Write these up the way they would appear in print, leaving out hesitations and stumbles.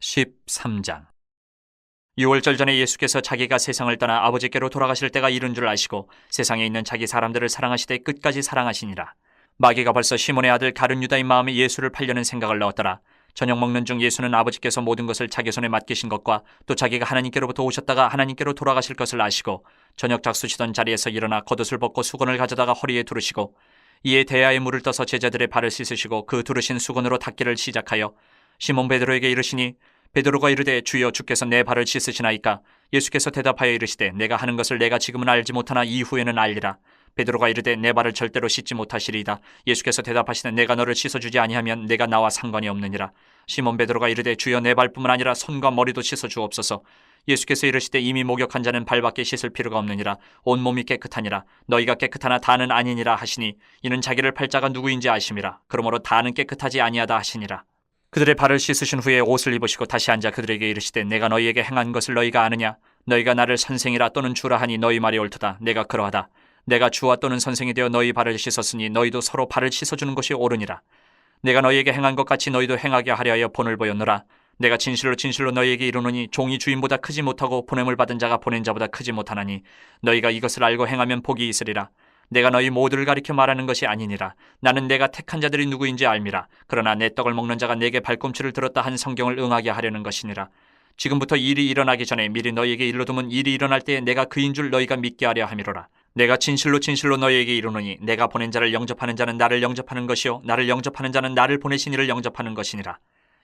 13장. 유월절 전에 예수께서 자기가 세상을 떠나 아버지께로 돌아가실 때가 이른 줄 아시고 세상에 있는 자기 사람들을 사랑하시되 끝까지 사랑하시니라. 마귀가 벌써 시몬의 아들 가룟 유다의 마음에 예수를 팔려는 생각을 넣었더라. 저녁 먹는 중 예수는 아버지께서 모든 것을 자기 손에 맡기신 것과 또 자기가 하나님께로부터 오셨다가 하나님께로 돌아가실 것을 아시고 저녁 작수시던 자리에서 일어나 겉옷을 벗고 수건을 가져다가 허리에 두르시고 이에 대야에 물을 떠서 제자들의 발을 씻으시고 그 두르신 수건으로 닦기를 시작하여 시몬 베드로에게 이르시니, 베드로가 이르되 주여, 주께서 내 발을 씻으시나이까? 예수께서 대답하여 이르시되 내가 하는 것을 내가 지금은 알지 못하나 이후에는 알리라. 베드로가 이르되 내 발을 절대로 씻지 못하시리이다. 예수께서 대답하시되 내가 너를 씻어주지 아니하면 내가 나와 상관이 없느니라. 시몬 베드로가 이르되 주여, 내 발뿐만 아니라 손과 머리도 씻어주옵소서. 예수께서 이르시되 이미 목욕한 자는 발밖에 씻을 필요가 없느니라. 온몸이 깨끗하니라. 너희가 깨끗하나 다는 아니니라 하시니, 이는 자기를 팔 자가 누구인지 아심이라. 그러므로 다는 깨끗하지 아니하다 하시니라. 그들의 발을 씻으신 후에 옷을 입으시고 다시 앉아 그들에게 이르시되 내가 너희에게 행한 것을 너희가 아느냐? 너희가 나를 선생이라 또는 주라 하니 너희 말이 옳도다. 내가 그러하다. 내가 주와 또는 선생이 되어 너희 발을 씻었으니 너희도 서로 발을 씻어주는 것이 옳으니라. 내가 너희에게 행한 것 같이 너희도 행하게 하려 하여 본을 보였노라. 내가 진실로 진실로 너희에게 이르노니 종이 주인보다 크지 못하고 보냄을 받은 자가 보낸 자보다 크지 못하나니 너희가 이것을 알고 행하면 복이 있으리라. 내가 너희 모두를 가리켜 말하는 것이 아니니라. 나는 내가 택한 자들이 누구인지 알미라. 그러나 내 떡을 먹는 자가 내게 발꿈치를 들었다 한 성경을 응하게 하려는 것이니라. 지금부터 일이 일어나기 전에 미리 너희에게 일러두면 일이 일어날 때에 내가 그인 줄 너희가 믿게 하려 함이로라. 내가 진실로 진실로 너희에게 이르노니 내가 보낸 자를 영접하는 자는 나를 영접하는 것이요 나를 영접하는 자는 나를 보내신 이를 영접하는 것이니라.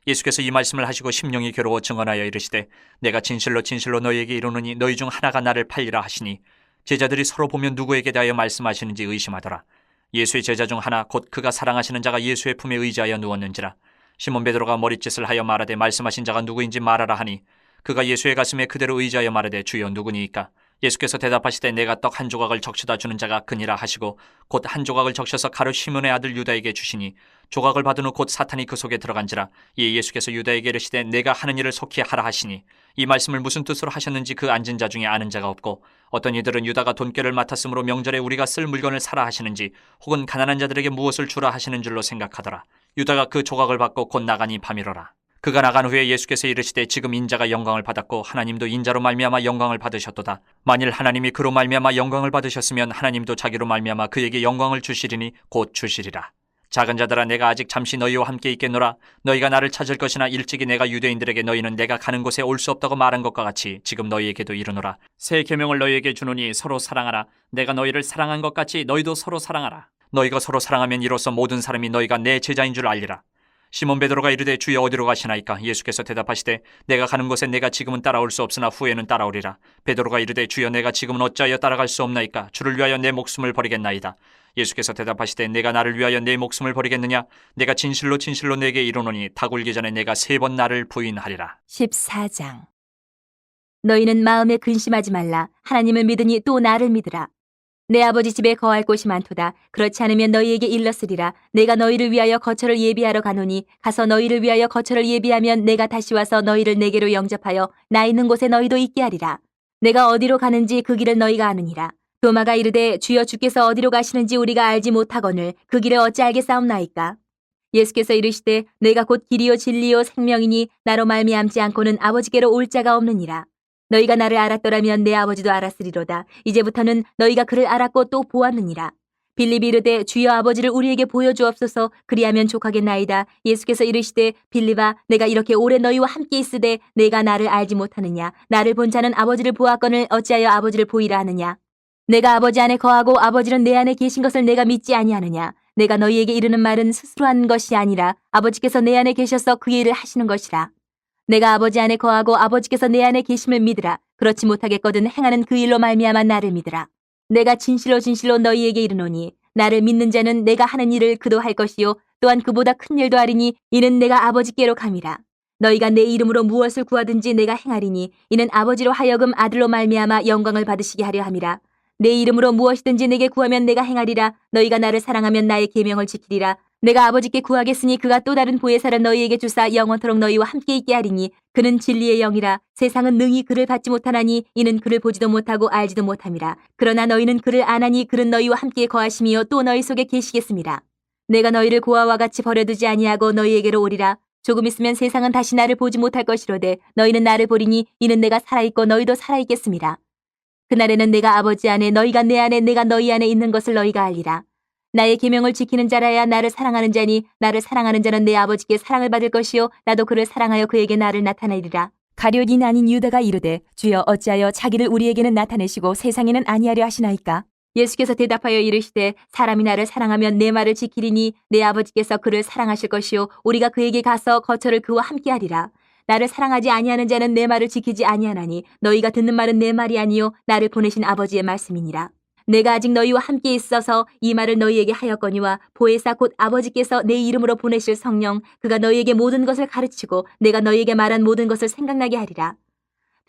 예수께서 이 말씀을 하시고 심령이 괴로워 증언하여 이르시되 내가 진실로 진실로 너희에게 이르노니 너희 중 하나가 나를 팔리라 하시니, 제자들이 서로 보면 누구에게 대하여 말씀하시는지 의심하더라. 예수의 제자 중 하나 곧 그가 사랑하시는 자가 예수의 품에 의지하여 누웠는지라. 시몬 베드로가 머리짓을 하여 말하되 말씀하신 자가 누구인지 말하라 하니, 그가 예수의 가슴에 그대로 의지하여 말하되 주여, 누구니이까? 예수께서 대답하시되 내가 떡 한 조각을 적셔다 주는 자가 그니라 하시고 곧 한 조각을 적셔서 가룟 시몬의 아들 유다에게 주시니, 조각을 받은 후 곧 사탄이 그 속에 들어간지라. 이에 예수께서 유다에게 이르시되 내가 하는 일을 속히 하라 하시니, 이 말씀을 무슨 뜻으로 하셨는지 그 앉은 자 중에 아는 자가 없고, 어떤 이들은 유다가 돈꾀를 맡았으므로 명절에 우리가 쓸 물건을 사라 하시는지 혹은 가난한 자들에게 무엇을 주라 하시는 줄로 생각하더라. 유다가 그 조각을 받고 곧 나가니 밤이로라. 그가 나간 후에 예수께서 이르시되 지금 인자가 영광을 받았고 하나님도 인자로 말미암아 영광을 받으셨도다. 만일 하나님이 그로 말미암아 영광을 받으셨으면 하나님도 자기로 말미암아 그에게 영광을 주시리니 곧 주시리라. 작은 자들아, 내가 아직 잠시 너희와 함께 있겠노라. 너희가 나를 찾을 것이나 일찍이 내가 유대인들에게 너희는 내가 가는 곳에 올 수 없다고 말한 것과 같이 지금 너희에게도 이르노라. 새 계명을 너희에게 주노니 서로 사랑하라. 내가 너희를 사랑한 것 같이 너희도 서로 사랑하라. 너희가 서로 사랑하면 이로써 모든 사람이 너희가 내 제자인 줄 알리라. 시몬 베드로가 이르되 주여, 어디로 가시나이까? 예수께서 대답하시되 내가 가는 곳에 내가 지금은 따라올 수 없으나 후에는 따라오리라. 베드로가 이르되 주여, 내가 지금은 어찌하여 따라갈 수 없나이까? 주를 위하여 내 목숨을 버리겠나이다. 예수께서 대답하시되 내가 나를 위하여 내 목숨을 버리겠느냐? 내가 진실로 진실로 내게 이르노니 닭 울기 전에 내가 3번 나를 부인하리라. 14장. 너희는 마음에 근심하지 말라. 하나님을 믿으니 또 나를 믿으라. 내 아버지 집에 거할 곳이 많도다. 그렇지 않으면 너희에게 일렀으리라. 내가 너희를 위하여 거처를 예비하러 가노니 가서 너희를 위하여 거처를 예비하면 내가 다시 와서 너희를 내게로 영접하여 나 있는 곳에 너희도 있게 하리라. 내가 어디로 가는지 그 길을 너희가 아느니라. 도마가 이르되 주여, 주께서 어디로 가시는지 우리가 알지 못하거늘 그 길을 어찌 알겠사옵나이까? 예수께서 이르시되 내가 곧 길이요 진리요 생명이니 나로 말미암지 않고는 아버지께로 올 자가 없느니라. 너희가 나를 알았더라면 내 아버지도 알았으리로다. 이제부터는 너희가 그를 알았고 또 보았느니라. 빌립이 이르되 주여, 아버지를 우리에게 보여주옵소서. 그리하면 족하겠나이다. 예수께서 이르시되 빌립아, 내가 이렇게 오래 너희와 함께 있으되 내가 나를 알지 못하느냐? 나를 본 자는 아버지를 보았거늘 어찌하여 아버지를 보이라 하느냐? 내가 아버지 안에 거하고 아버지는 내 안에 계신 것을 내가 믿지 아니하느냐? 내가 너희에게 이르는 말은 스스로 한 것이 아니라 아버지께서 내 안에 계셔서 그 일을 하시는 것이라. 내가 아버지 안에 거하고 아버지께서 내 안에 계심을 믿으라. 그렇지 못하겠거든 행하는 그 일로 말미암아 나를 믿으라. 내가 진실로 진실로 너희에게 이르노니 나를 믿는 자는 내가 하는 일을 그도 할 것이요 또한 그보다 큰 일도 하리니 이는 내가 아버지께로 감이라. 너희가 내 이름으로 무엇을 구하든지 내가 행하리니 이는 아버지로 하여금 아들로 말미암아 영광을 받으시게 하려 함이라. 내 이름으로 무엇이든지 내게 구하면 내가 행하리라. 너희가 나를 사랑하면 나의 계명을 지키리라. 내가 아버지께 구하겠으니 그가 또 다른 보혜사를 너희에게 주사 영원토록 너희와 함께 있게 하리니 그는 진리의 영이라. 세상은 능히 그를 받지 못하나니 이는 그를 보지도 못하고 알지도 못함이라. 그러나 너희는 그를 아나니 그는 너희와 함께 거하시며 또 너희 속에 계시겠습니다. 내가 너희를 고아와 같이 버려두지 아니하고 너희에게로 오리라. 조금 있으면 세상은 다시 나를 보지 못할 것이로되 너희는 나를 보리니 이는 내가 살아있고 너희도 살아있겠습니다. 그날에는 내가 아버지 안에 너희가 내 안에 내가 너희 안에 있는 것을 너희가 알리라. 나의 계명을 지키는 자라야 나를 사랑하는 자니 나를 사랑하는 자는 내 아버지께 사랑을 받을 것이요 나도 그를 사랑하여 그에게 나를 나타내리라. 가룟인 아닌 유다가 이르되 주여 어찌하여 자기를 우리에게는 나타내시고 세상에는 아니하려 하시나이까? 예수께서 대답하여 이르시되 사람이 나를 사랑하면 내 말을 지키리니 내 아버지께서 그를 사랑하실 것이요 우리가 그에게 가서 거처를 그와 함께하리라. 나를 사랑하지 아니하는 자는 내 말을 지키지 아니하나니 너희가 듣는 말은 내 말이 아니요 나를 보내신 아버지의 말씀이니라. 내가 아직 너희와 함께 있어서 이 말을 너희에게 하였거니와 보혜사 곧 아버지께서 내 이름으로 보내실 성령 그가 너희에게 모든 것을 가르치고 내가 너희에게 말한 모든 것을 생각나게 하리라.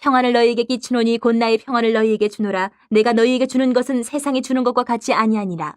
평안을 너희에게 끼치노니 곧 나의 평안을 너희에게 주노라. 내가 너희에게 주는 것은 세상이 주는 것과 같이 아니하니라.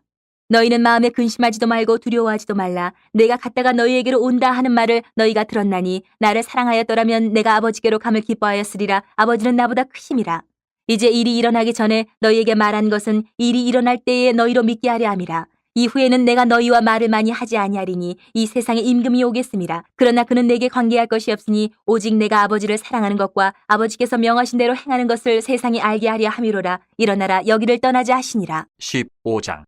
너희는 마음에 근심하지도 말고 두려워하지도 말라. 내가 갔다가 너희에게로 온다 하는 말을 너희가 들었나니 나를 사랑하였더라면 내가 아버지께로 감을 기뻐하였으리라. 아버지는 나보다 크심이라. 이제 일이 일어나기 전에 너희에게 말한 것은 일이 일어날 때에 너희로 믿게 하려 함이라. 이후에는 내가 너희와 말을 많이 하지 아니하리니 이 세상에 임금이 오겠음이라. 그러나 그는 내게 관계할 것이 없으니 오직 내가 아버지를 사랑하는 것과 아버지께서 명하신 대로 행하는 것을 세상이 알게 하려 함이로라. 일어나라 여기를 떠나자 하시니라. 15장.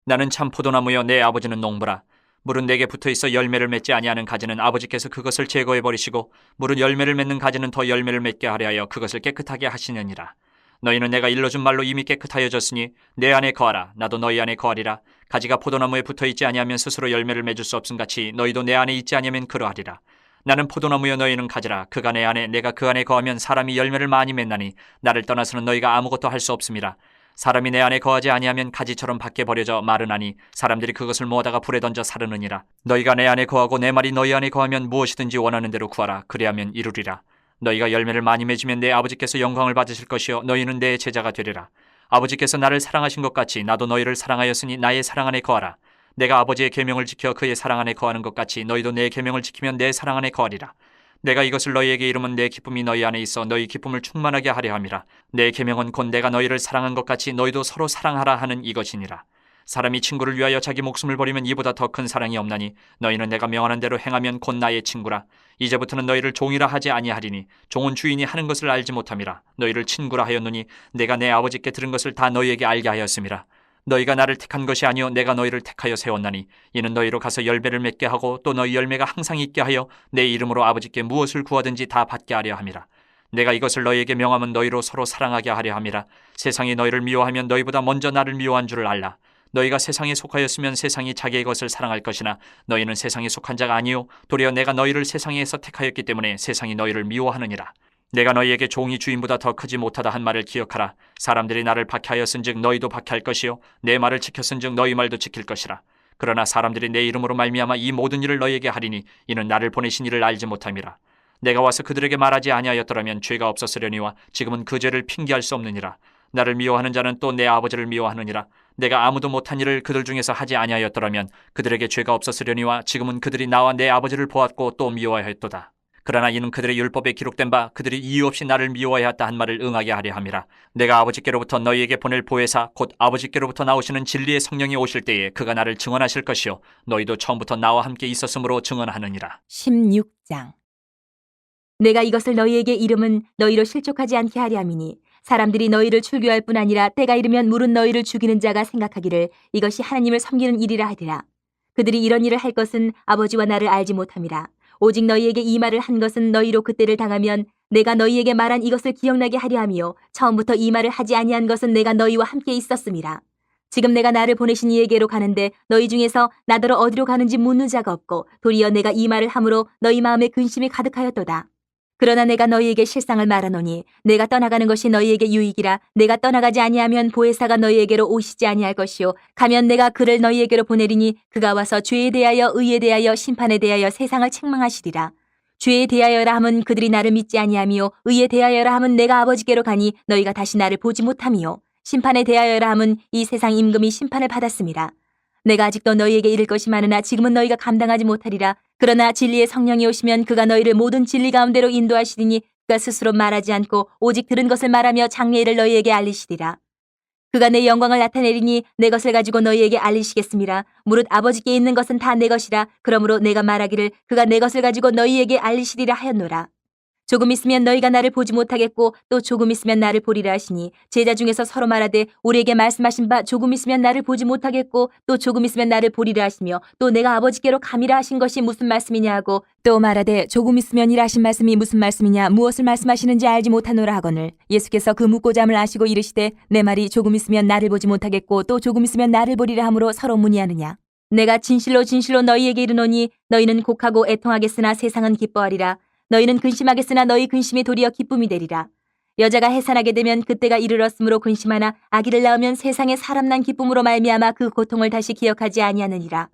나는 참 포도나무여 내 아버지는 농부라. 물은 내게 붙어있어 열매를 맺지 아니하는 가지는 아버지께서 그것을 제거해 버리시고 물은 열매를 맺는 가지는 더 열매를 맺게 하려 하여 그것을 깨끗하게 하시느니라. 너희는 내가 일러준 말로 이미 깨끗하여졌으니 내 안에 거하라. 나도 너희 안에 거하리라. 가지가 포도나무에 붙어있지 아니하면 스스로 열매를 맺을 수 없음 같이 너희도 내 안에 있지 아니하면 그러하리라. 나는 포도나무여 너희는 가지라. 그가 내 안에 내가 그 안에 거하면 사람이 열매를 많이 맺나니 나를 떠나서는 너희가 아무것도 할 수 없음이라. 사람이 내 안에 거하지 아니하면 가지처럼 밖에 버려져 마르나니 사람들이 그것을 모아다가 불에 던져 사르느니라. 너희가 내 안에 거하고 내 말이 너희 안에 거하면 무엇이든지 원하는 대로 구하라. 그리하면 이루리라. 너희가 열매를 많이 맺으면 내 아버지께서 영광을 받으실 것이요 너희는 내 제자가 되리라. 아버지께서 나를 사랑하신 것 같이 나도 너희를 사랑하였으니 나의 사랑 안에 거하라. 내가 아버지의 계명을 지켜 그의 사랑 안에 거하는 것 같이 너희도 내 계명을 지키면 내 사랑 안에 거하리라. 내가 이것을 너희에게 이르면 내 기쁨이 너희 안에 있어 너희 기쁨을 충만하게 하려 함이라. 내 계명은 곧 내가 너희를 사랑한 것 같이 너희도 서로 사랑하라 하는 이것이니라. 사람이 친구를 위하여 자기 목숨을 버리면 이보다 더 큰 사랑이 없나니 너희는 내가 명하는 대로 행하면 곧 나의 친구라. 이제부터는 너희를 종이라 하지 아니하리니 종은 주인이 하는 것을 알지 못함이라. 너희를 친구라 하였노니 내가 내 아버지께 들은 것을 다 너희에게 알게 하였음이라. 너희가 나를 택한 것이 아니요 내가 너희를 택하여 세웠나니 이는 너희로 가서 열매를 맺게 하고 또 너희 열매가 항상 있게 하여 내 이름으로 아버지께 무엇을 구하든지 다 받게 하려 함이라. 내가 이것을 너희에게 명하면 너희로 서로 사랑하게 하려 함이라. 세상이 너희를 미워하면 너희보다 먼저 나를 미워한 줄을 알라. 너희가 세상에 속하였으면 세상이 자기의 것을 사랑할 것이나 너희는 세상에 속한 자가 아니요 도리어 내가 너희를 세상에서 택하였기 때문에 세상이 너희를 미워하느니라. 내가 너희에게 종이 주인보다 더 크지 못하다 한 말을 기억하라. 사람들이 나를 박해하였은즉 너희도 박해할 것이요 내 말을 지켰은즉 너희 말도 지킬 것이라. 그러나 사람들이 내 이름으로 말미암아 이 모든 일을 너희에게 하리니 이는 나를 보내신 이를 알지 못함이라. 내가 와서 그들에게 말하지 아니하였더라면 죄가 없었으려니와 지금은 그 죄를 핑계할 수 없느니라. 나를 미워하는 자는 또 내 아버지를 미워하느니라. 내가 아무도 못한 일을 그들 중에서 하지 아니하였더라면 그들에게 죄가 없었으려니와 지금은 그들이 나와 내 아버지를 보았고 또 미워하였도다. 그러나 이는 그들의 율법에 기록된 바 그들이 이유 없이 나를 미워하였다 한 말을 응하게 하려 함이라. 내가 아버지께로부터 너희에게 보낼 보혜사 곧 아버지께로부터 나오시는 진리의 성령이 오실 때에 그가 나를 증언하실 것이요 너희도 처음부터 나와 함께 있었으므로 증언하느니라. 16장. 내가 이것을 너희에게 이름은 너희로 실족하지 않게 하려 함이니 사람들이 너희를 출교할 뿐 아니라 때가 이르면 물은 너희를 죽이는 자가 생각하기를 이것이 하나님을 섬기는 일이라 하리라. 그들이 이런 일을 할 것은 아버지와 나를 알지 못함이라. 오직 너희에게 이 말을 한 것은 너희로 그때를 당하면 내가 너희에게 말한 이것을 기억나게 하려 함이요 처음부터 이 말을 하지 아니한 것은 내가 너희와 함께 있었음이라. 지금 내가 나를 보내신 이에게로 가는데 너희 중에서 나더러 어디로 가는지 묻는 자가 없고 도리어 내가 이 말을 함으로 너희 마음에 근심이 가득하였도다. 그러나 내가 너희에게 실상을 말하노니 내가 떠나가는 것이 너희에게 유익이라. 내가 떠나가지 아니하면 보혜사가 너희에게로 오시지 아니할 것이요 가면 내가 그를 너희에게로 보내리니 그가 와서 죄에 대하여 의에 대하여 심판에 대하여 세상을 책망하시리라. 죄에 대하여라 함은 그들이 나를 믿지 아니하미요 의에 대하여라 함은 내가 아버지께로 가니 너희가 다시 나를 보지 못하미요 심판에 대하여라 함은 이 세상 임금이 심판을 받았음이라. 내가 아직도 너희에게 이를 것이 많으나 지금은 너희가 감당하지 못하리라. 그러나 진리의 성령이 오시면 그가 너희를 모든 진리 가운데로 인도하시리니 그가 스스로 말하지 않고 오직 들은 것을 말하며 장래일을 너희에게 알리시리라. 그가 내 영광을 나타내리니 내 것을 가지고 너희에게 알리시겠음이라. 무릇 아버지께 있는 것은 다 내 것이라. 그러므로 내가 말하기를 그가 내 것을 가지고 너희에게 알리시리라 하였노라. 조금 있으면 너희가 나를 보지 못하겠고 또 조금 있으면 나를 보리라 하시니 제자 중에서 서로 말하되 우리에게 말씀하신 바 조금 있으면 나를 보지 못하겠고 또 조금 있으면 나를 보리라 하시며 또 내가 아버지께로 감이라 하신 것이 무슨 말씀이냐 하고 또 말하되 조금 있으면이라 하신 말씀이 무슨 말씀이냐 무엇을 말씀하시는지 알지 못하노라 하거늘 예수께서 그 묻고자 함을 아시고 이르시되 내 말이 조금 있으면 나를 보지 못하겠고 또 조금 있으면 나를 보리라 하므로 서로 문의하느냐. 내가 진실로 진실로 너희에게 이르노니 너희는 곡하고 애통하겠으나 세상은 기뻐하리라. 너희는 근심하겠으나 너희 근심이 도리어 기쁨이 되리라. 여자가 해산하게 되면 그때가 이르렀으므로 근심하나 아기를 낳으면 세상에 사람 난 기쁨으로 말미암아 그 고통을 다시 기억하지 아니하느니라.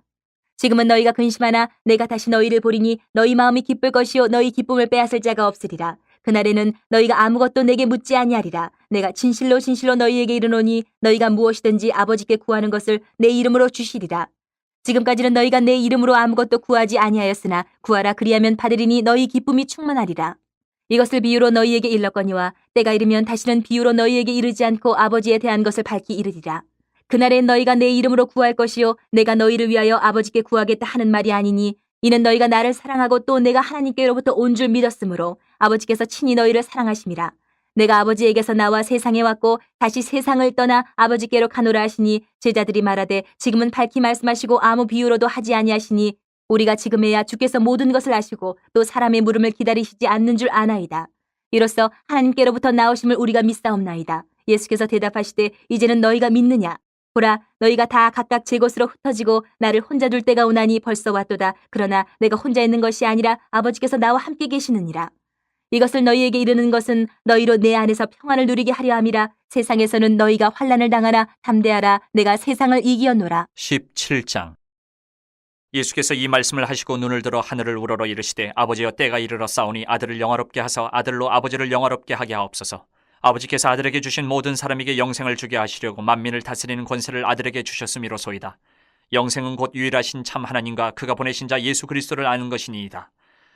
지금은 너희가 근심하나 내가 다시 너희를 보리니 너희 마음이 기쁠 것이요 너희 기쁨을 빼앗을 자가 없으리라. 그날에는 너희가 아무것도 내게 묻지 아니하리라. 내가 진실로 진실로 너희에게 이르노니 너희가 무엇이든지 아버지께 구하는 것을 내 이름으로 주시리라. 지금까지는 너희가 내 이름으로 아무것도 구하지 아니하였으나 구하라 그리하면 받으리니 너희 기쁨이 충만하리라. 이것을 비유로 너희에게 일렀거니와 때가 이르면 다시는 비유로 너희에게 이르지 않고 아버지에 대한 것을 밝히 이르리라. 그날에 너희가 내 이름으로 구할 것이요 내가 너희를 위하여 아버지께 구하겠다 하는 말이 아니니 이는 너희가 나를 사랑하고 또 내가 하나님께로부터 온 줄 믿었으므로 아버지께서 친히 너희를 사랑하심이라. 내가 아버지에게서 나와 세상에 왔고 다시 세상을 떠나 아버지께로 가노라 하시니 제자들이 말하되 지금은 밝히 말씀하시고 아무 비유로도 하지 아니하시니 우리가 지금에야 주께서 모든 것을 아시고 또 사람의 물음을 기다리시지 않는 줄 아나이다. 이로써 하나님께로부터 나오심을 우리가 믿사옵나이다. 예수께서 대답하시되 이제는 너희가 믿느냐? 보라 너희가 다 각각 제 곳으로 흩어지고 나를 혼자 둘 때가 오나니 벌써 왔도다. 그러나 내가 혼자 있는 것이 아니라 아버지께서 나와 함께 계시느니라. 이것을 너희에게 이르는 것은 너희로 내 안에서 평안을 누리게 하려 함이라. 세상에서는 너희가 환난을 당하나 담대하라. 내가 세상을 이기었노라. 17장. 예수께서 이 말씀을 하시고 눈을 들어 하늘을 우러러 이르시되 아버지여 때가 이르러 싸우니 아들을 영화롭게 하사 아들로 아버지를 영화롭게 하게 하옵소서. 아버지께서 아들에게 주신 모든 사람에게 영생을 주게 하시려고 만민을 다스리는 권세를 아들에게 주셨음이로소이다. 영생은 곧 유일하신 참 하나님과 그가 보내신 자 예수 그리스도를 아는 것이니이다.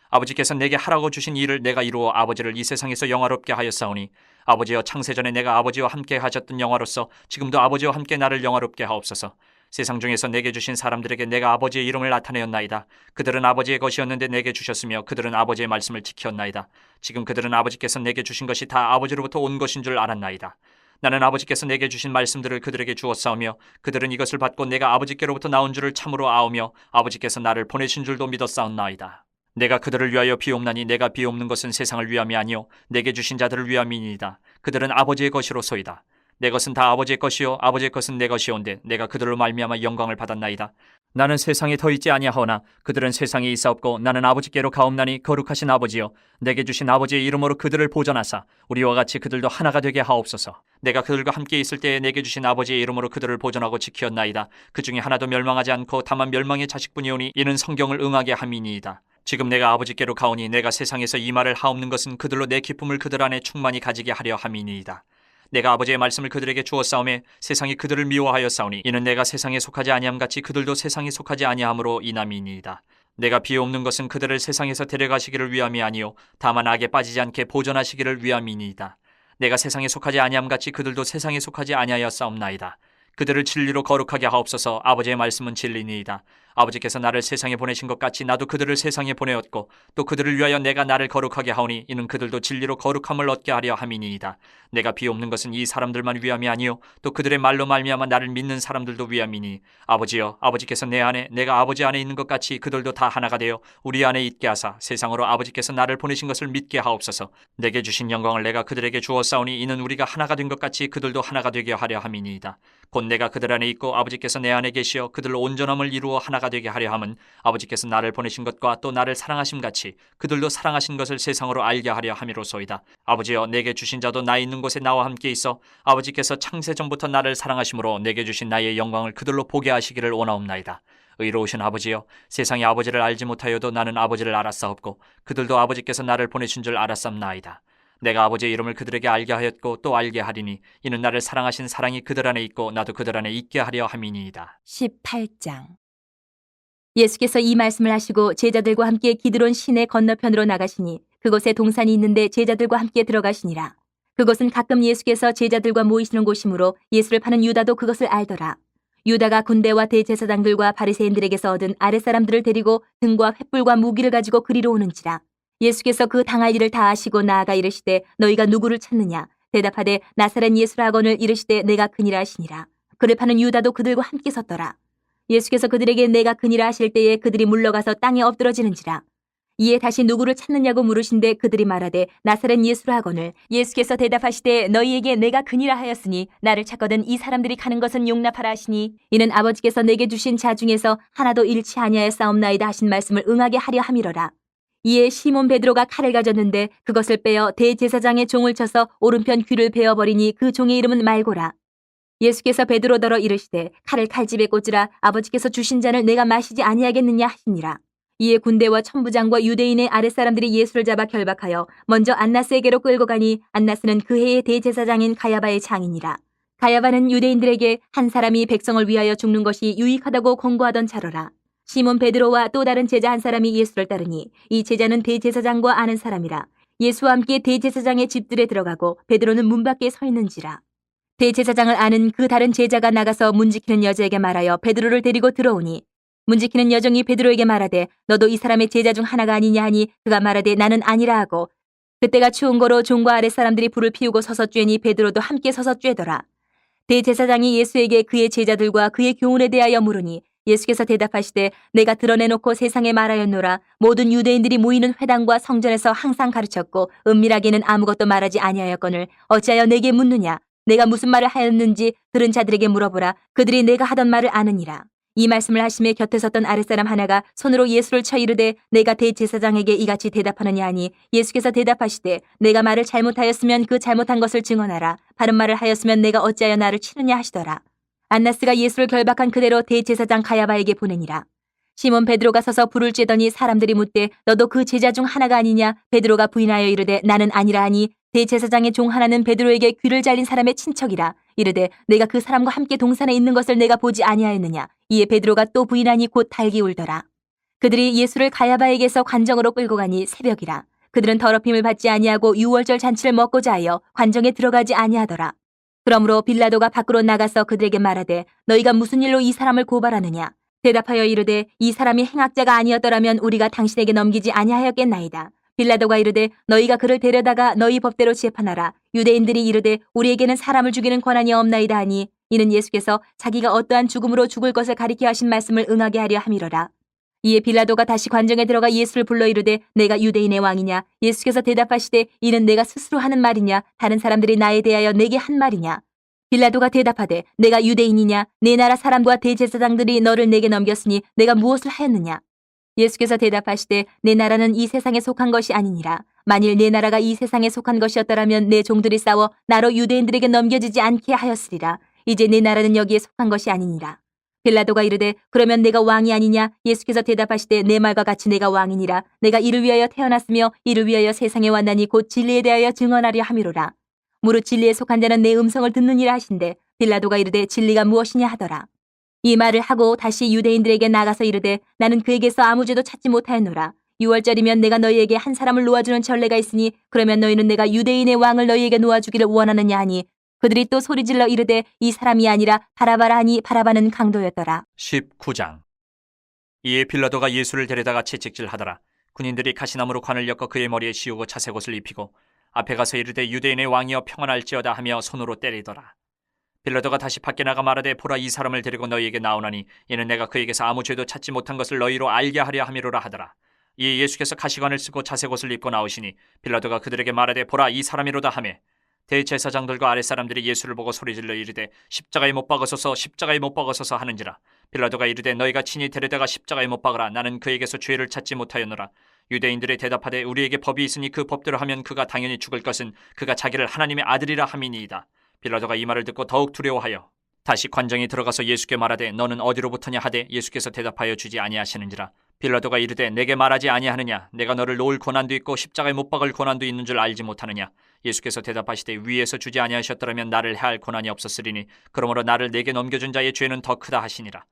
아버지께서 내게 하라고 주신 일을 내가 이루어 아버지를 이 세상에서 영화롭게 하였사오니 아버지여 창세전에 내가 아버지와 함께 하셨던 영화로서 지금도 아버지와 함께 나를 영화롭게 하옵소서. 세상 중에서 내게 주신 사람들에게 내가 아버지의 이름을 나타내었나이다. 그들은 아버지의 것이었는데 내게 주셨으며 그들은 아버지의 말씀을 지켰나이다. 지금 그들은 아버지께서 내게 주신 것이 다 아버지로부터 온 것인 줄 알았나이다. 나는 아버지께서 내게 주신 말씀들을 그들에게 주었사오며 그들은 이것을 받고 내가 아버지께로부터 나온 줄을 참으로 아오며 아버지께서 나를 보내신 줄도 믿었사옵나이다. 내가 그들을 위하여 비옵나니 내가 비옵는 것은 세상을 위함이 아니요 내게 주신 자들을 위함이니이다. 그들은 아버지의 것이로소이다. 내 것은 다 아버지의 것이요 아버지의 것은 내 것이온데 내가 그들로 말미암아 영광을 받았나이다. 나는 세상에 더 있지 아니하오나 그들은 세상에 있사옵고 나는 아버지께로 가옵나니 거룩하신 아버지여 내게 주신 아버지의 이름으로 그들을 보존하사 우리와 같이 그들도 하나가 되게 하옵소서. 내가 그들과 함께 있을 때에 내게 주신 아버지의 이름으로 그들을 보존하고 지키었나이다. 그 중에 하나도 멸망하지 않고 다만 멸망의 자식뿐이오니 이는 성경을 응하게 함이니이다. 지금 내가 아버지께로 가오니 내가 세상에서 이 말을 하옵는 것은 그들로 내 기쁨을 그들 안에 충만히 가지게 하려 함이니이다. 내가 아버지의 말씀을 그들에게 주었사오매 세상이 그들을 미워하였사오니 이는 내가 세상에 속하지 아니함 같이 그들도 세상에 속하지 아니함으로 인함이니이다. 내가 비옵는 것은 그들을 세상에서 데려가시기를 위함이 아니요 다만 악에 빠지지 않게 보존하시기를 위함이니이다. 내가 세상에 속하지 아니함 같이 그들도 세상에 속하지 아니하였사옵나이다. 그들을 진리로 거룩하게 하옵소서. 아버지의 말씀은 진리니이다. 아버지께서 나를 세상에 보내신 것 같이 나도 그들을 세상에 보내었고 또 그들을 위하여 내가 나를 거룩하게 하오니 이는 그들도 진리로 거룩함을 얻게 하려 함이니이다. 내가 비옵는 것은 이 사람들만 위함이 아니요 또 그들의 말로 말미암아 나를 믿는 사람들도 위함이니 아버지여 아버지께서 내 안에 내가 아버지 안에 있는 것 같이 그들도 다 하나가 되어 우리 안에 있게 하사 세상으로 아버지께서 나를 보내신 것을 믿게 하옵소서. 내게 주신 영광을 내가 그들에게 주었사오니 이는 우리가 하나가 된 것 같이 그들도 하나가 되게 하려 함이니이다. 곧 내가 그들 안에 있고 아버지께서 내 안에 계시어 그들로 온전함을 이루어 하나가 되게 하려 함은 아버지께서 나를 보내신 것과 또 나를 사랑하심 같이 그들도 사랑하신 것을 세상으로 알게 하려 함이로소이다. 아버지여 내게 주신 자도 나 있는 곳에 나와 함께 있어 아버지께서 창세 전부터 나를 사랑하심으로 내게 주신 나의 영광을 그들로 보게 하시기를 원하옵나이다. 의로우신 아버지여 세상이 아버지를 알지 못하여도 나는 아버지를 알았사옵고 그들도 아버지께서 나를 보내신 줄 알았사옵나이다. 내가 아버지의 이름을 그들에게 알게 하였고 또 알게 하리니 이는 나를 사랑하신 사랑이 그들 안에 있고 나도 그들 안에 있게 하려 함이니이다. 18장. 예수께서 이 말씀을 하시고 제자들과 함께 기드론 시내 건너편으로 나가시니 그곳에 동산이 있는데 제자들과 함께 들어가시니라. 그곳은 가끔 예수께서 제자들과 모이시는 곳이므로 예수를 파는 유다도 그것을 알더라. 유다가 군대와 대제사장들과 바리새인들에게서 얻은 아랫사람들을 데리고 등과 횃불과 무기를 가지고 그리로 오는지라. 예수께서 그 당할 일을 다 아시고 나아가 이르시되 너희가 누구를 찾느냐? 대답하되 나사렛 예수라 하거늘 이르시되 내가 그니라 하시니라. 그를 파는 유다도 그들과 함께 섰더라. 예수께서 그들에게 내가 그니라 하실 때에 그들이 물러가서 땅에 엎드러지는지라. 이에 다시 누구를 찾느냐고 물으신데 그들이 말하되 나사렛 예수라 하거늘 예수께서 대답하시되 너희에게 내가 그니라 하였으니 나를 찾거든 이 사람들이 가는 것은 용납하라 하시니 이는 아버지께서 내게 주신 자 중에서 하나도 잃지 아니하였사옵나이다 하신 말씀을 응하게 하려 함이로라. 이에 시몬 베드로가 칼을 가졌는데 그것을 빼어 대제사장의 종을 쳐서 오른편 귀를 베어버리니 그 종의 이름은 말고라. 예수께서 베드로더러 이르시되 칼을 칼집에 꽂으라. 아버지께서 주신 잔을 내가 마시지 아니하겠느냐 하시니라. 이에 군대와 천부장과 유대인의 아랫사람들이 예수를 잡아 결박하여 먼저 안나스에게로 끌고 가니 안나스는 그 해의 대제사장인 가야바의 장이니라. 가야바는 유대인들에게 한 사람이 백성을 위하여 죽는 것이 유익하다고 권고하던 자로라. 시몬 베드로와 또 다른 제자 한 사람이 예수를 따르니 이 제자는 대제사장과 아는 사람이라. 예수와 함께 대제사장의 집들에 들어가고 베드로는 문 밖에 서 있는지라. 대제사장을 아는 그 다른 제자가 나가서 문지키는 여자에게 말하여 베드로를 데리고 들어오니 문지키는 여종이 베드로에게 말하되 너도 이 사람의 제자 중 하나가 아니냐 하니 그가 말하되 나는 아니라 하고 그때가 추운 거로 종과 아랫사람들이 불을 피우고 서서 쬐니 베드로도 함께 서서 쬐더라. 대제사장이 예수에게 그의 제자들과 그의 교훈에 대하여 물으니 예수께서 대답하시되 내가 드러내놓고 세상에 말하였노라. 모든 유대인들이 모이는 회당과 성전에서 항상 가르쳤고 은밀하게는 아무것도 말하지 아니하였거늘 어찌하여 내게 묻느냐. 내가 무슨 말을 하였는지 들은 자들에게 물어보라. 그들이 내가 하던 말을 아느니라. 이 말씀을 하심에 곁에 섰던 아랫사람 하나가 손으로 예수를 쳐 이르되 내가 대제사장에게 이같이 대답하느냐 하니 예수께서 대답하시되 내가 말을 잘못하였으면 그 잘못한 것을 증언하라. 바른 말을 하였으면 내가 어찌하여 나를 치느냐 하시더라. 안나스가 예수를 결박한 그대로 대제사장 가야바에게 보내니라. 시몬 베드로가 서서 불을 쬐더니 사람들이 묻되 너도 그 제자 중 하나가 아니냐. 베드로가 부인하여 이르되 나는 아니라 하니 대제사장의 종 하나는 베드로에게 귀를 잘린 사람의 친척이라. 이르되 내가 그 사람과 함께 동산에 있는 것을 내가 보지 아니하였느냐. 이에 베드로가 또 부인하니 곧 달기 울더라. 그들이 예수를 가야바에게서 관정으로 끌고 가니 새벽이라. 그들은 더럽힘을 받지 아니하고 유월절 잔치를 먹고자 하여 관정에 들어가지 아니하더라. 그러므로 빌라도가 밖으로 나가서 그들에게 말하되 너희가 무슨 일로 이 사람을 고발하느냐. 대답하여 이르되 이 사람이 행악자가 아니었더라면 우리가 당신에게 넘기지 아니하였겠나이다. 빌라도가 이르되 너희가 그를 데려다가 너희 법대로 재판하라. 유대인들이 이르되 우리에게는 사람을 죽이는 권한이 없나이다 하니 이는 예수께서 자기가 어떠한 죽음으로 죽을 것을 가리켜 하신 말씀을 응하게 하려 함이로라. 이에 빌라도가 다시 관정에 들어가 예수를 불러 이르되 내가 유대인의 왕이냐. 예수께서 대답하시되 이는 내가 스스로 하는 말이냐 다른 사람들이 나에 대하여 내게 한 말이냐. 빌라도가 대답하되 내가 유대인이냐. 내 나라 사람과 대제사장들이 너를 내게 넘겼으니 내가 무엇을 하였느냐. 예수께서 대답하시되 내 나라는 이 세상에 속한 것이 아니니라. 만일 내 나라가 이 세상에 속한 것이었더라면 내 종들이 싸워 나로 유대인들에게 넘겨지지 않게 하였으리라. 이제 내 나라는 여기에 속한 것이 아니니라. 빌라도가 이르되 그러면 내가 왕이 아니냐. 예수께서 대답하시되 내 말과 같이 내가 왕이니라. 내가 이를 위하여 태어났으며 이를 위하여 세상에 왔나니 곧 진리에 대하여 증언하려 함이로라. 무릇 진리에 속한 자는 내 음성을 듣느니라 하신대 빌라도가 이르되 진리가 무엇이냐 하더라. 이 말을 하고 다시 유대인들에게 나가서 이르되 나는 그에게서 아무 죄도 찾지 못하였노라. 6월절이면 내가 너희에게 한 사람을 놓아주는 전례가 있으니 그러면 너희는 내가 유대인의 왕을 너희에게 놓아주기를 원하느냐 하니 그들이 또 소리질러 이르되 이 사람이 아니라 바라바라 하니 바라바는 강도였더라. 19장. 이에 빌라도가 예수를 데려다가 채찍질하더라. 군인들이 가시나무로 관을 엮어 그의 머리에 씌우고 자색옷을 입히고 앞에 가서 이르되 유대인의 왕이여 평안할지어다 하며 손으로 때리더라. 빌라도가 다시 밖에 나가 말하되 보라 이 사람을 데리고 너희에게 나오나니 이는 내가 그에게서 아무 죄도 찾지 못한 것을 너희로 알게 하려 함이로라 하더라. 이에 예수께서 가시관을 쓰고 자색옷을 입고 나오시니 빌라도가 그들에게 말하되 보라 이 사람이로다 하매 대제사장들과 아랫사람들이 예수를 보고 소리질러 이르되 십자가에 못 박으소서 십자가에 못 박으소서 하는지라. 빌라도가 이르되 너희가 친히 데려다가 십자가에 못 박으라. 나는 그에게서 죄를 찾지 못하였노라. 유대인들이 대답하되 우리에게 법이 있으니 그 법대로 하면 그가 당연히 죽을 것은 그가 자기를 하나님의 아들이라 함이니이다. 빌라도가 이 말을 듣고 더욱 두려워하여 다시 관정에 들어가서 예수께 말하되 너는 어디로부터냐 하되 예수께서 대답하여 주지 아니하시는지라. 빌라도가 이르되 내게 말하지 아니하느냐. 내가 너를 놓을 고난도 있고 십자가에 못 박을 고난도 있는 줄 알지 못하느냐. 예수께서 대답하시되 위에서 주지 아니하셨더라면 나를 해할 고난이 없었으리니 그러므로 나를 내게 넘겨준 자의 죄는 더 크다 하시니라.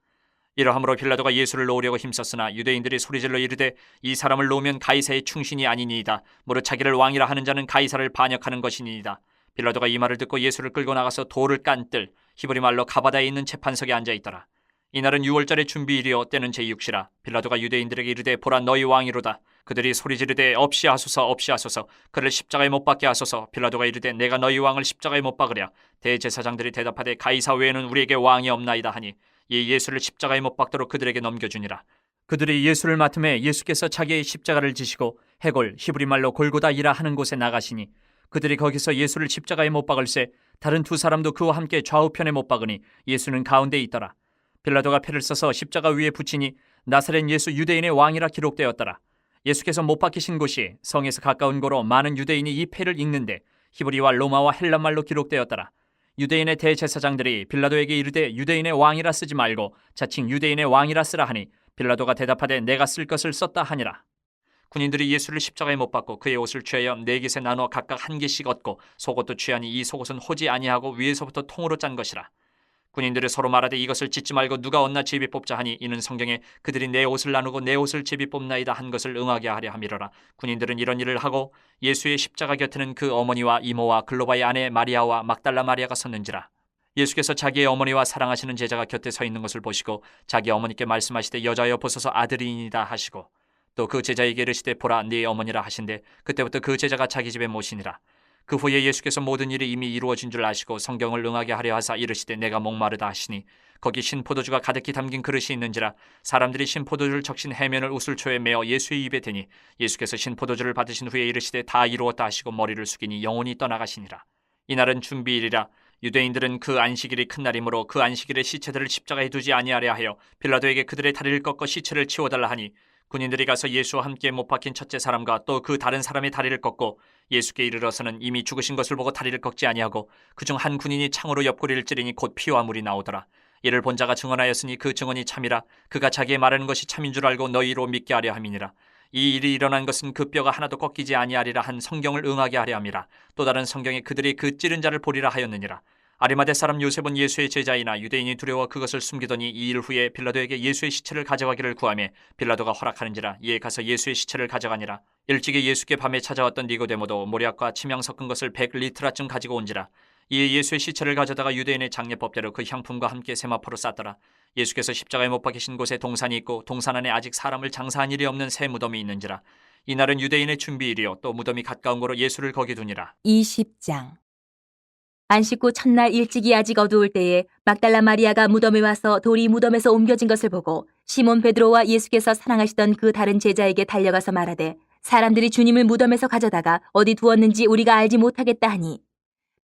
이러함으로 빌라도가 예수를 놓으려고 힘썼으나 유대인들이 소리질러 이르되 이 사람을 놓으면 가이사의 충신이 아니니이다. 무릇 자기를 왕이라 하는 자는 가이사를 반역하는 것이니이다. 빌라도가 이 말을 듣고 예수를 끌고 나가서 돌을 깐 뜰 히브리 말로 가바다에 있는 재판석에 앉아 있더라. 이날은 유월절의 준비일이요 때는 제6시라. 빌라도가 유대인들에게 이르되 보라 너희 왕이로다. 그들이 소리 지르되 없이 하소서 없이 하소서 그를 십자가에 못 박게 하소서. 빌라도가 이르되 내가 너희 왕을 십자가에 못 박으랴. 대제사장들이 대답하되 가이사 외에는 우리에게 왕이 없나이다 하니 이 예수를 십자가에 못 박도록 그들에게 넘겨주니라. 그들이 예수를 맡음에 예수께서 자기의 십자가를 지시고 해골 히브리 말로 골고다이라 하는 곳에 나가시니 그들이 거기서 예수를 십자가에 못 박을새 다른 두 사람도 그와 함께 좌우편에 못 박으니 예수는 가운데 있더라. 빌라도가 패를 써서 십자가 위에 붙이니 나사렛 예수 유대인의 왕이라 기록되었더라. 예수께서 못 박히신 곳이 성에서 가까운 고로 많은 유대인이 이 패를 읽는데 히브리와 로마와 헬란말로 기록되었더라. 유대인의 대제사장들이 빌라도에게 이르되 유대인의 왕이라 쓰지 말고 자칭 유대인의 왕이라 쓰라 하니 빌라도가 대답하되 내가 쓸 것을 썼다 하니라. 군인들이 예수를 십자가에 못 박고 그의 옷을 취하여 네 깃에 나누어 각각 한 개씩 얻고 속옷도 취하니 이 속옷은 호지 아니하고 위에서부터 통으로 짠 것이라. 군인들이 서로 말하되 이것을 찢지 말고 누가 얻나 제비 뽑자 하니 이는 성경에 그들이 내 옷을 나누고 내 옷을 제비 뽑나이다 한 것을 응하게 하려 함이로라. 군인들은 이런 일을 하고 예수의 십자가 곁에는 그 어머니와 이모와 글로바의 아내 마리아와 막달라 마리아가 섰는지라. 예수께서 자기의 어머니와 사랑하시는 제자가 곁에 서 있는 것을 보시고 자기 어머니께 말씀하시되 여자여 보소서 아들이니이다 하시고 또 그 제자에게 이르시되 보라 네 어머니라 하신대 그때부터 그 제자가 자기 집에 모시니라. 그 후에 예수께서 모든 일이 이미 이루어진 줄 아시고 성경을 응하게 하려 하사 이르시되 내가 목마르다 하시니 거기 신포도주가 가득히 담긴 그릇이 있는지라. 사람들이 신포도주를 적신 해면을 우슬초에 메어 예수의 입에 대니 예수께서 신포도주를 받으신 후에 이르시되 다 이루었다 하시고 머리를 숙이니 영혼이 떠나가시니라. 이날은 준비일이라. 유대인들은 그 안식일이 큰 날이므로 그 안식일에 시체들을 십자가에 두지 아니하려 하여 빌라도에게 그들의 다리를 꺾어 시체를 치워달라 하니 군인들이 가서 예수와 함께 못 박힌 첫째 사람과 또 그 다른 사람의 다리를 꺾고 예수께 이르러서는 이미 죽으신 것을 보고 다리를 꺾지 아니하고 그중 한 군인이 창으로 옆구리를 찌르니 곧 피와 물이 나오더라. 이를 본 자가 증언하였으니 그 증언이 참이라. 그가 자기의 말하는 것이 참인 줄 알고 너희로 믿게 하려 함이니라. 이 일이 일어난 것은 그 뼈가 하나도 꺾이지 아니하리라 한 성경을 응하게 하려 함이라. 또 다른 성경에 그들이 그 찌른 자를 보리라 하였느니라. 아리마대 사람 요셉은 예수의 제자이나 유대인이 두려워 그것을 숨기더니 이 일 후에 빌라도에게 예수의 시체를 가져가기를 구하매 빌라도가 허락하는지라. 이에 가서 예수의 시체를 가져가니라. 일찍이 예수께 밤에 찾아왔던 니고데모도 모략과 침향 섞은 것을 100리트라쯤 가지고 온지라. 이에 예수의 시체를 가져다가 유대인의 장례법대로 그 향품과 함께 세마포로 쌌더라. 예수께서 십자가에 못 박히신 곳에 동산이 있고 동산 안에 아직 사람을 장사한 일이 없는 새 무덤이 있는지라. 이날은 유대인의 준비일이요 또 무덤이 가까운 고로 예수를 거기 두니라. 20장. 안식 후 첫날 일찍이 아직 어두울 때에 막달라 마리아가 무덤에 와서 돌이 무덤에서 옮겨진 것을 보고 시몬 베드로와 예수께서 사랑하시던 그 다른 제자에게 달려가서 말하되 사람들이 주님을 무덤에서 가져다가 어디 두었는지 우리가 알지 못하겠다 하니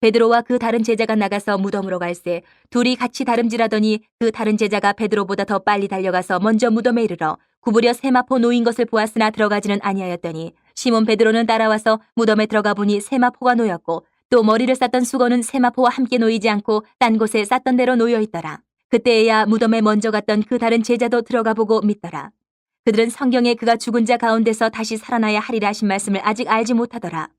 베드로와 그 다른 제자가 나가서 무덤으로 갈새 둘이 같이 다름질하더니 그 다른 제자가 베드로보다 더 빨리 달려가서 먼저 무덤에 이르러 구부려 세마포 놓인 것을 보았으나 들어가지는 아니하였더니 시몬 베드로는 따라와서 무덤에 들어가 보니 세마포가 놓였고 또 머리를 쌌던 수건은 세마포와 함께 놓이지 않고 딴 곳에 쌌던 대로 놓여 있더라. 그때에야 무덤에 먼저 갔던 그 다른 제자도 들어가 보고 믿더라. 그들은 성경에 그가 죽은 자 가운데서 다시 살아나야 하리라 하신 말씀을 아직 알지 못하더라.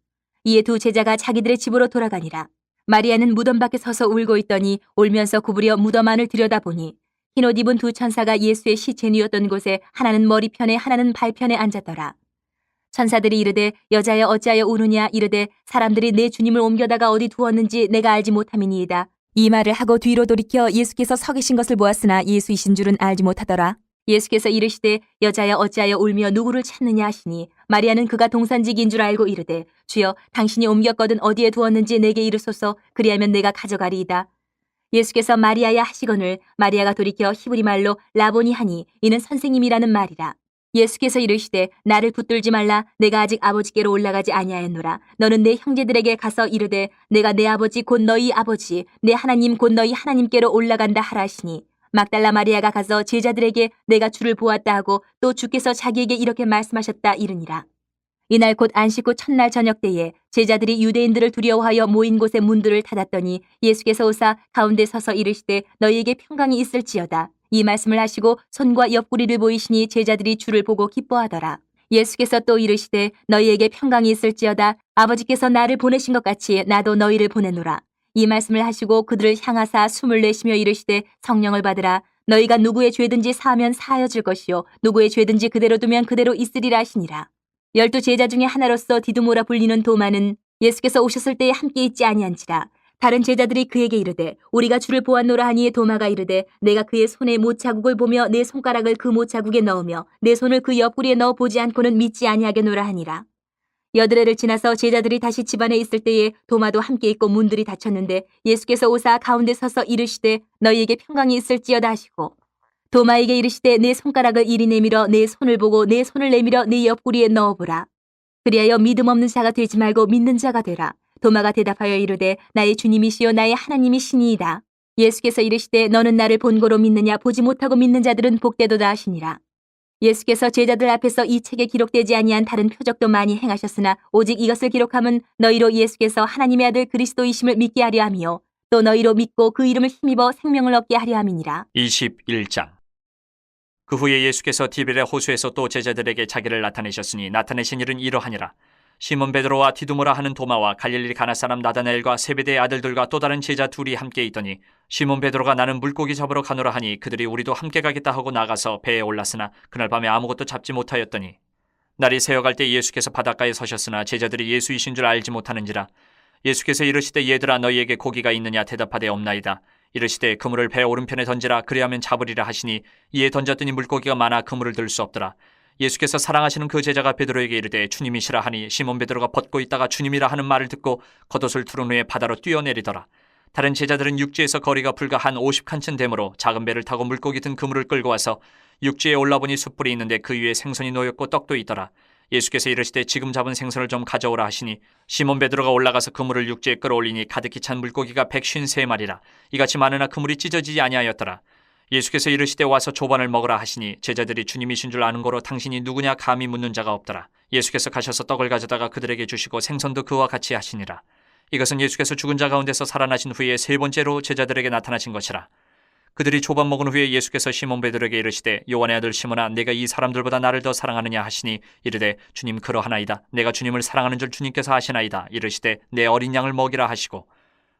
이에 두 제자가 자기들의 집으로 돌아가니라. 마리아는 무덤 밖에 서서 울고 있더니 울면서 구부려 무덤 안을 들여다보니 흰옷 입은 두 천사가 예수의 시체 누였던 곳에 하나는 머리편에 하나는 발편에 앉았더라. 천사들이 이르되 여자여 어찌하여 우느냐 이르되 사람들이 내 주님을 옮겨다가 어디 두었는지 내가 알지 못함이니이다. 이 말을 하고 뒤로 돌이켜 예수께서 서 계신 것을 보았으나 예수이신 줄은 알지 못하더라. 예수께서 이르시되 여자여 어찌하여 울며 누구를 찾느냐 하시니 마리아는 그가 동산직인 줄 알고 이르되 주여 당신이 옮겼거든 어디에 두었는지 내게 이르소서 그리하면 내가 가져가리이다. 예수께서 마리아야 하시거늘 마리아가 돌이켜 히브리 말로 라보니 하니 이는 선생님이라는 말이라. 예수께서 이르시되 나를 붙들지 말라. 내가 아직 아버지께로 올라가지 아니하였노라. 너는 내 형제들에게 가서 이르되 내가 내 아버지 곧 너희 아버지 내 하나님 곧 너희 하나님께로 올라간다 하라 하시니 막달라 마리아가 가서 제자들에게 내가 주를 보았다 하고 또 주께서 자기에게 이렇게 말씀하셨다 이르니라. 이날 곧 안식 후 첫날 저녁 때에 제자들이 유대인들을 두려워하여 모인 곳의 문들을 닫았더니 예수께서 오사 가운데 서서 이르시되 너희에게 평강이 있을지어다. 이 말씀을 하시고 손과 옆구리를 보이시니 제자들이 주를 보고 기뻐하더라. 예수께서 또 이르시되 너희에게 평강이 있을지어다. 아버지께서 나를 보내신 것 같이 나도 너희를 보내노라. 이 말씀을 하시고 그들을 향하사 숨을 내쉬며 이르시되 성령을 받으라. 너희가 누구의 죄든지 사하면 사하여질 것이요 누구의 죄든지 그대로 두면 그대로 있으리라 하시니라. 12 제자 중에 하나로서 디두모라 불리는 도마는 예수께서 오셨을 때에 함께 있지 아니한지라. 다른 제자들이 그에게 이르되 우리가 주를 보았노라 하니에 도마가 이르되 내가 그의 손에 못 자국을 보며 내 손가락을 그 못 자국에 넣으며 내 손을 그 옆구리에 넣어 보지 않고는 믿지 아니하겠노라 하니라. 여드레를 지나서 제자들이 다시 집안에 있을 때에 도마도 함께 있고 문들이 닫혔는데 예수께서 오사 가운데 서서 이르시되 너희에게 평강이 있을지어다 하시고 도마에게 이르시되 내 손가락을 이리 내밀어 내 손을 보고 내 손을 내밀어 내 옆구리에 넣어보라. 그리하여 믿음 없는 자가 되지 말고 믿는 자가 되라. 도마가 대답하여 이르되 나의 주님이시요 나의 하나님이시니이다. 예수께서 이르시되 너는 나를 본고로 믿느냐 보지 못하고 믿는 자들은 복되도다 하시니라. 예수께서 제자들 앞에서 이 책에 기록되지 아니한 다른 표적도 많이 행하셨으나 오직 이것을 기록함은 너희로 예수께서 하나님의 아들 그리스도이심을 믿게 하려 함이요 또 너희로 믿고 그 이름을 힘입어 생명을 얻게 하려 함이니라. 21장. 그 후에 예수께서 디베레 호수에서 또 제자들에게 자기를 나타내셨으니 나타내신 일은 이러하니라. 시몬 베드로와 디두모라 하는 도마와 갈릴리 가나 사람 나다나엘과 세베대의 아들들과 또 다른 제자 둘이 함께 있더니 시몬 베드로가 나는 물고기 잡으러 가노라 하니 그들이 우리도 함께 가겠다 하고 나가서 배에 올랐으나 그날 밤에 아무것도 잡지 못하였더니 날이 새어갈 때 예수께서 바닷가에 서셨으나 제자들이 예수이신 줄 알지 못하는지라. 예수께서 이르시되 얘들아 너희에게 고기가 있느냐 대답하되 없나이다. 이르시되 그물을 배 오른편에 던지라 그리하면 잡으리라 하시니 이에 던졌더니 물고기가 많아 그물을 들 수 없더라. 예수께서 사랑하시는 그 제자가 베드로에게 이르되 주님이시라 하니 시몬 베드로가 벗고 있다가 주님이라 하는 말을 듣고 겉옷을 두른 후에 바다로 뛰어내리더라. 다른 제자들은 육지에서 거리가 불과 한 50칸쯤 되므로 작은 배를 타고 물고기 든 그물을 끌고 와서 육지에 올라보니 숯불이 있는데 그 위에 생선이 놓였고 떡도 있더라. 예수께서 이르시되 지금 잡은 생선을 좀 가져오라 하시니 시몬 베드로가 올라가서 그물을 육지에 끌어올리니 가득히 찬 물고기가 153마리라. 이같이 많으나 그물이 찢어지지 아니하였더라. 예수께서 이르시되 와서 조반을 먹으라 하시니 제자들이 주님이신 줄 아는 거로 당신이 누구냐 감히 묻는 자가 없더라. 예수께서 가셔서 떡을 가져다가 그들에게 주시고 생선도 그와 같이 하시니라. 이것은 예수께서 죽은 자 가운데서 살아나신 후에 세 번째로 제자들에게 나타나신 것이라. 그들이 조반 먹은 후에 예수께서 시몬 베드로에게 이르시되 요한의 아들 시몬아 내가 이 사람들보다 나를 더 사랑하느냐 하시니 이르되 주님 그러하나이다. 내가 주님을 사랑하는 줄 주님께서 아시나이다. 이르시되 내 어린 양을 먹이라 하시고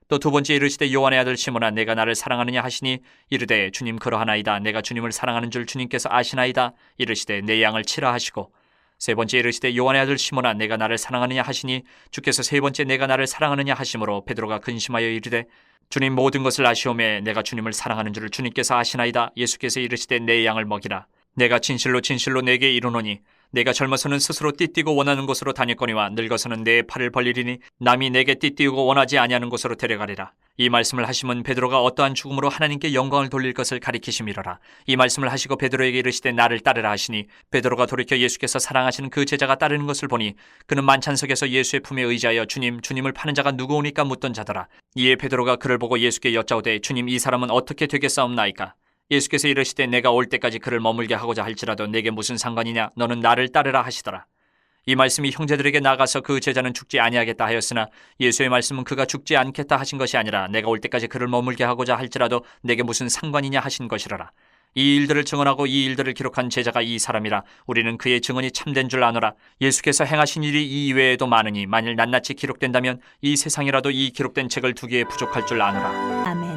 또 두 번째 이르시되 요한의 아들 시몬아 내가 나를 사랑하느냐 하시니 이르되 주님 그러하나이다. 내가 주님을 사랑하는 줄 주님께서 아시나이다. 이르시되 내 양을 치라 하시고 세 번째 이르시되 요한의 아들 시몬아 내가 나를 사랑하느냐 하시니 주께서 세 번째 내가 나를 사랑하느냐 하심으로 베드로가 근심하여 이르되 주님 모든 것을 아시오매 내가 주님을 사랑하는 줄을 주님께서 아시나이다. 예수께서 이르시되 내 양을 먹이라. 내가 진실로 진실로 내게 이르노니 내가 젊어서는 스스로 띠띠고 원하는 곳으로 다녔거니와 늙어서는 내 팔을 벌리리니 남이 내게 띠띠우고 원하지 아니하는 곳으로 데려가리라. 이 말씀을 하시면 베드로가 어떠한 죽음으로 하나님께 영광을 돌릴 것을 가리키심이로라. 이 말씀을 하시고 베드로에게 이르시되 나를 따르라 하시니 베드로가 돌이켜 예수께서 사랑하시는 그 제자가 따르는 것을 보니 그는 만찬석에서 예수의 품에 의지하여 주님을 파는 자가 누구오니까 묻던 자더라. 이에 베드로가 그를 보고 예수께 여짜오되 주님 이 사람은 어떻게 되겠사옵나이까? 예수께서 이르시되 내가 올 때까지 그를 머물게 하고자 할지라도 내게 무슨 상관이냐 너는 나를 따르라 하시더라. 이 말씀이 형제들에게 나가서 그 제자는 죽지 아니하겠다 하였으나 예수의 말씀은 그가 죽지 않겠다 하신 것이 아니라 내가 올 때까지 그를 머물게 하고자 할지라도 내게 무슨 상관이냐 하신 것이라라. 이 일들을 증언하고 이 일들을 기록한 제자가 이 사람이라. 우리는 그의 증언이 참된 줄 아노라. 예수께서 행하신 일이 이 이외에도 많으니 만일 낱낱이 기록된다면 이 세상이라도 이 기록된 책을 두기에 부족할 줄 아노라. 아멘.